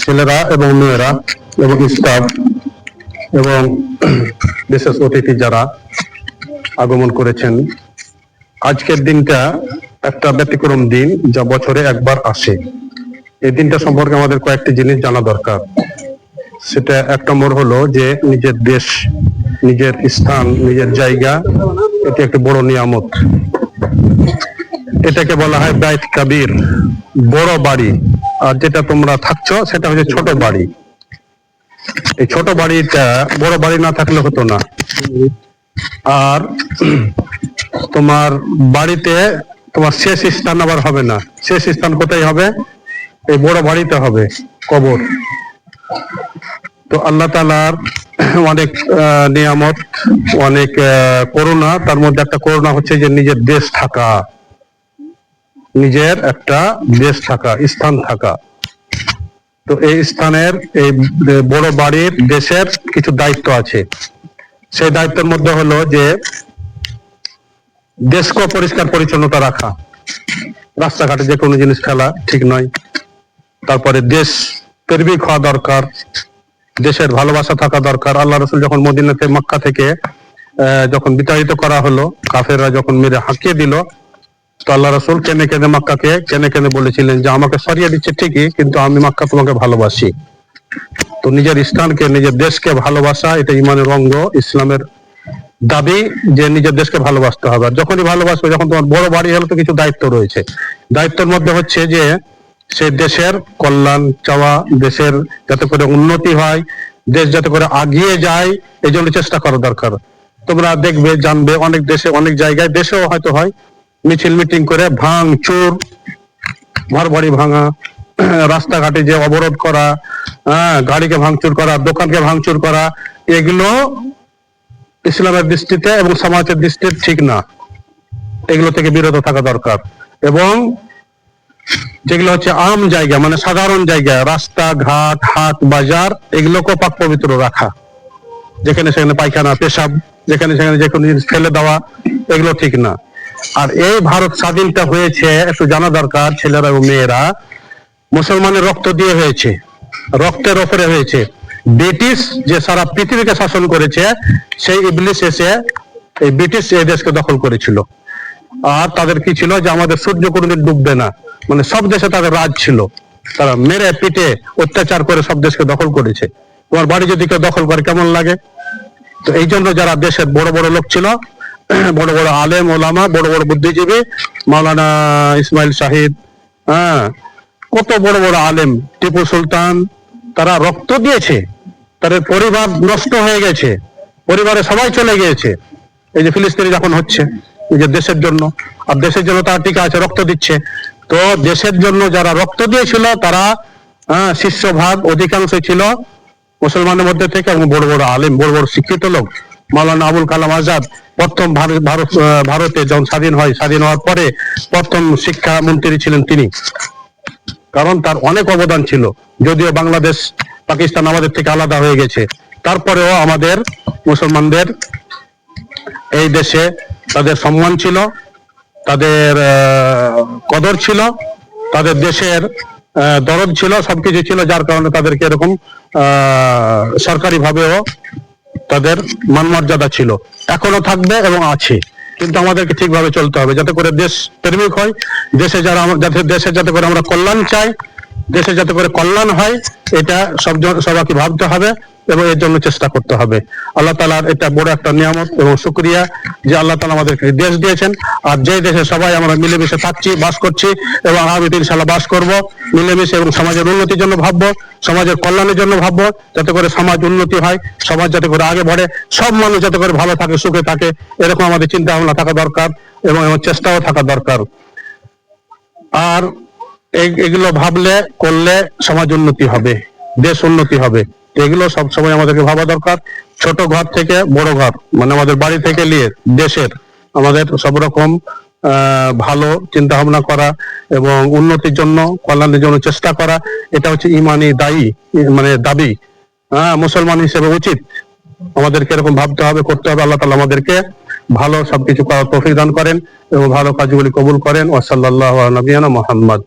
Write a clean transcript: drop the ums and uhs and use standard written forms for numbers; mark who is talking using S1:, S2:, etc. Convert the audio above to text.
S1: ছেলেরা এবং মেয়েরা এবং স্টাফ এবং বিশেষ অতিথি যারা আগমন করেছেন, আজকের দিনটা একটা ব্যতিক্রম দিন, যা বছরে একবার আসে। এই দিনটা সম্পর্কে আমাদের কয়েকটি জিনিস জানা দরকার। সেটা এক নম্বর হলো যে নিজের দেশ, নিজের স্থান, নিজের জায়গা, এটি একটি বড় নিয়ামত। এটাকে বলা হয় বাইত কাবির, বড় বাড়ি। আর যেটা তোমরা থাকছো সেটা হচ্ছে ছোট বাড়ি। এই ছোট বাড়িটা বড় বাড়ি না থাকলে হতো না। আর তোমার বাড়িতে তোমার শেষ স্থান আবার হবে না। শেষ স্থান কোথায় হবে? এই বড় বাড়িতে হবে, কবর। তো আল্লাহ তাআলার অনেক নিয়ামত, অনেক করুণা। তার মধ্যে একটা করুণা হচ্ছে যে নিজের দেশ থাকা, নিজের একটা দেশ থাকা, স্থান থাকা। তো এই স্থানের, এই বড় বাড়ির, দেশের কিছু দায়িত্ব আছে। সেই দায়িত্বের মধ্যে হলো যে দেশকে পরিষ্কার পরিচ্ছন্নতা রাখা। রাস্তাঘাটে যে কোনো জিনিস ফেলা ঠিক নয়। তারপরে দেশ প্রেমিক হওয়া দরকার, দেশের ভালোবাসা থাকা দরকার। আল্লাহ রাসূল যখন মদিনাতে, মক্কা থেকে যখন বিতাড়িত করা হলো, কাফেররা যখন মেরে হাঁকিয়ে দিল, তো আল্লাহ রাসূল কেনে কেনে মক্কাকে কেনে কেনে বলেছিলেন যে আমাকে সরিয়ে দিচ্ছে ঠিকই, কিন্তু আমি মক্কা তোমাকে ভালোবাসি। তো নিজের স্থানকে, নিজের দেশকে ভালোবাসা, এটা ইমানের অঙ্গ, ইসলামের দাবি যে নিজের দেশকে ভালোবাসতে হবে। আর যখনই ভালোবাসবে, যখন তোমার বড় বাড়ি হলে তো কিছু দায়িত্ব রয়েছে। দায়িত্বের মধ্যে হচ্ছে যে সে দেশের কল্যাণ চাওয়া, দেশের যাতে করে উন্নতি হয়, দেশ যাতে করে আগিয়ে যায়, এই জন্য চেষ্টা করা দরকার। তোমরা দেখবে, জানবে, অনেক দেশে, অনেক জায়গায়, দেশেও হয়তো হয়, মিছিল মিটিং করে ভাঙচুর, ঘর বাড়ি ভাঙা, রাস্তাঘাটে যে অবরোধ করা, গাড়িকে ভাঙচুর করা, দোকানকে ভাঙচুর করা, এগুলো ইসলামের দৃষ্টিতে এবং সমাজের দৃষ্টিতে ঠিক না। এগুলো থেকে বিরত থাকা দরকার। এবং যেগুলো হচ্ছে আম জায়গা, মানে সাধারণ জায়গা, রাস্তাঘাট, হাট বাজার, এগুলোকেও পাক পবিত্র রাখা। যেখানে সেখানে পায়খানা, পেশাব, যেখানে সেখানে যে কোনো জিনিস ফেলে দেওয়া, এগুলো ঠিক না। আর এই ভারত স্বাধীনটা হয়েছে, একটু জানা দরকার, ছেলেরা এবং মেয়েরা, মুসলমানের রক্ত দিয়ে হয়েছে, রক্তের ওপরে হয়েছে। ব্রিটিশ যে সারা পৃথিবীকে শাসন করেছে, সেই ইবলিস এসে এই ব্রিটিশ এই দেশকে দখল করেছিল। আর তাদের কি ছিল যে আমাদের সূর্য কোনোদিন ডুববে না, মানে সব দেশে তাদের রাজ ছিল। তারা মেরে পিটে অত্যাচার করে সব দেশকে দখল করেছে। তোমার বাড়ি যদি কেউ দখল করে কেমন লাগে? তো এই জন্য যারা দেশের বড় বড় লোক ছিল, বড় বড় আলেম ওলামা, বড় বড় বুদ্ধিজীবী, মাওলানা ইসমাইল শাহিদ, কত বড় বড় আলেম, টিপু সুলতান, তারা রক্ত দিয়েছে। তাদের পরিবার নষ্ট হয়ে গেছে, পরিবারে সবাই চলে গিয়েছে। এই যে ফিলিস্তিনি যখন হচ্ছে, নিজের দেশের জন্য, আর দেশের জন্য তারা টিকা আছে, রক্ত দিচ্ছে। তো দেশের জন্য যারা রক্ত দিয়েছিল, তারা শিষ্যভাগ অধিকাংশ ছিল মুসলমানের মধ্যে থেকে, এবং বড় বড় আলেম, বড় বড় শিক্ষিত লোক। মাওলানা আবুল কালাম আজাদ প্রথম ভারতে যখন স্বাধীন হয়, স্বাধীন হওয়ার পরে প্রথম শিক্ষা মন্ত্রী ছিলেন তিনি। কারণ তার অনেক অবদান ছিল। যদিও বাংলাদেশ, পাকিস্তান আমাদের থেকে আলাদা হয়ে গেছে, তারপরেও আমাদের মুসলমানদের এই দেশে তাদের সম্মান ছিল, তাদের কদর ছিল, তাদের দেশের দরদ ছিল, সবকিছু ছিল। যার কারণে তাদেরকে এরকম সরকারি ভাবেও তাদের মান মর্যাদা ছিল, এখনো থাকবে এবং আছে। কিন্তু আমাদেরকে ঠিকভাবে চলতে হবে, যাতে করে দেশ প্রেমিক হয়, দেশে যারা দেশে যাতে করে আমরা কল্যাণ চাই, দেশে যাতে করে কল্যাণ হয়, এটা সবাইকে ভাবতে হবে এবং এর জন্য চেষ্টা করতে হবে। আল্লাহ তাআলার এটা বড় একটা নিয়ামত এবং শুকরিয়া যে আল্লাহ তাআলা আমাদেরকে দেশ দিয়েছেন। আর যে দেশে সবাই আমরা মিলেমিশে থাকছি, বাস করছি, এবং আগামী ইনশাআল্লাহ বাস করব মিলেমিশে, এবং সমাজের উন্নতির জন্য ভাববো, সমাজের কল্যাণের জন্য ভাববো, যাতে করে সমাজ উন্নতি হয়, সমাজ যাতে করে আগে বাড়ে, সব মানুষ যাতে করে ভালো থাকে, সুখে থাকে, এরকম আমাদের চিন্তা ভাবনা থাকা দরকার এবং চেষ্টাও থাকা দরকার। আর এগুলো ভাবলে, করলে সমাজ উন্নতি হবে, দেশ উন্নতি হবে। এগুলো সবসময় আমাদেরকে ভাবা দরকার। ছোট ঘর থেকে বড় ঘর, মানে আমাদের বাড়ি থেকে নিয়ে দেশের, আমাদের সব রকম ভালো চিন্তা ভাবনা করা এবং উন্নতির জন্য, কল্যাণের জন্য চেষ্টা করা, এটা হচ্ছে ইমানি দাবি। মুসলমান হিসেবে উচিত আমাদেরকে এরকম ভাবতে হবে, করতে হবে। আল্লাহ তাআলা আমাদেরকে ভালো সবকিছু করার তৌফিক দান করেন এবং ভালো কাজগুলি কবুল করেন। ওয়া সাল্লাল্লাহু আলা নবিয়ানা মুহাম্মদ।